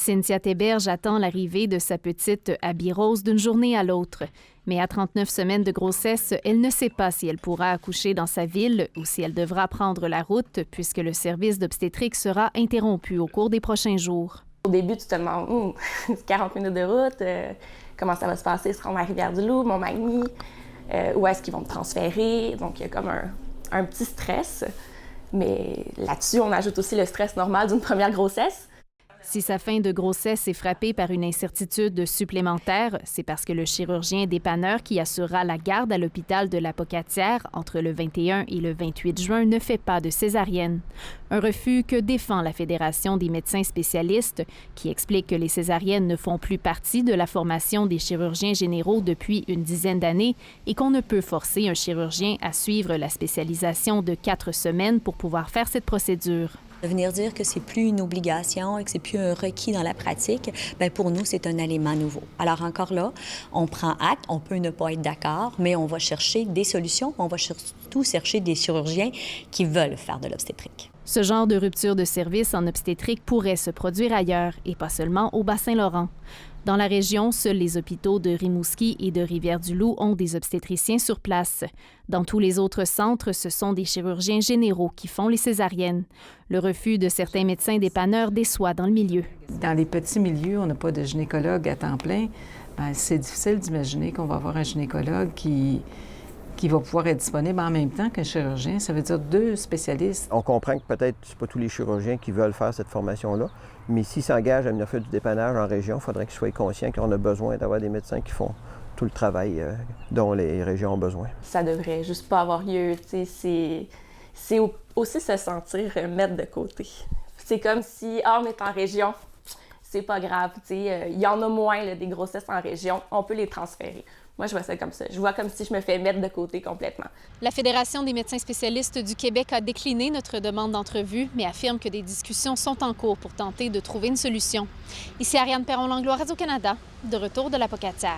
Cynthia Théberge attend l'arrivée de sa petite Abby Rose d'une journée à l'autre. Mais à 39 semaines de grossesse, elle ne sait pas si elle pourra accoucher dans sa ville ou si elle devra prendre la route puisque le service d'obstétrique sera interrompu au cours des prochains jours. Au début, tu te demandes 40 minutes de route, comment ça va se passer, se rendre à Rivière-du-Loup, Montmagny, où est-ce qu'ils vont me transférer. Donc, il y a comme un petit stress. Mais là-dessus, on ajoute aussi le stress normal d'une première grossesse. Si sa fin de grossesse est frappée par une incertitude supplémentaire, c'est parce que le chirurgien dépanneur qui assurera la garde à l'hôpital de la Pocatière entre le 21 et le 28 juin ne fait pas de césarienne. Un refus que défend la Fédération des médecins spécialistes, qui explique que les césariennes ne font plus partie de la formation des chirurgiens généraux depuis une dizaine d'années et qu'on ne peut forcer un chirurgien à suivre la spécialisation de 4 semaines pour pouvoir faire cette procédure. De venir dire que c'est plus une obligation et que c'est plus un requis dans la pratique, bien pour nous, c'est un élément nouveau. Alors encore là, on prend acte, on peut ne pas être d'accord, mais on va chercher des solutions, on va surtout chercher des chirurgiens qui veulent faire de l'obstétrique. Ce genre de rupture de service en obstétrique pourrait se produire ailleurs et pas seulement au Bas-Saint-Laurent. Dans la région, seuls les hôpitaux de Rimouski et de Rivière-du-Loup ont des obstétriciens sur place. Dans tous les autres centres, ce sont des chirurgiens généraux qui font les césariennes. Le refus de certains médecins dépanneurs déçoit dans le milieu. Dans les petits milieux, on n'a pas de gynécologue à temps plein. Bien, c'est difficile d'imaginer qu'on va avoir un gynécologue qui va pouvoir être disponible en même temps qu'un chirurgien. Ça veut dire 2 spécialistes. On comprend que peut-être ce n'est pas tous les chirurgiens qui veulent faire cette formation-là, mais s'ils s'engagent à venir faire du dépannage en région, il faudrait qu'ils soient conscients qu'on a besoin d'avoir des médecins qui font tout le travail dont les régions ont besoin. Ça devrait juste pas avoir lieu. C'est aussi se sentir mettre de côté. C'est comme si, on est en région, c'est pas grave. Il y en a moins là, des grossesses en région, on peut les transférer. Moi, je vois ça comme ça. Je vois comme si je me fais mettre de côté complètement. La Fédération des médecins spécialistes du Québec a décliné notre demande d'entrevue, mais affirme que des discussions sont en cours pour tenter de trouver une solution. Ici Ariane Perron-Langlois, Radio-Canada, de retour de la Pocatière.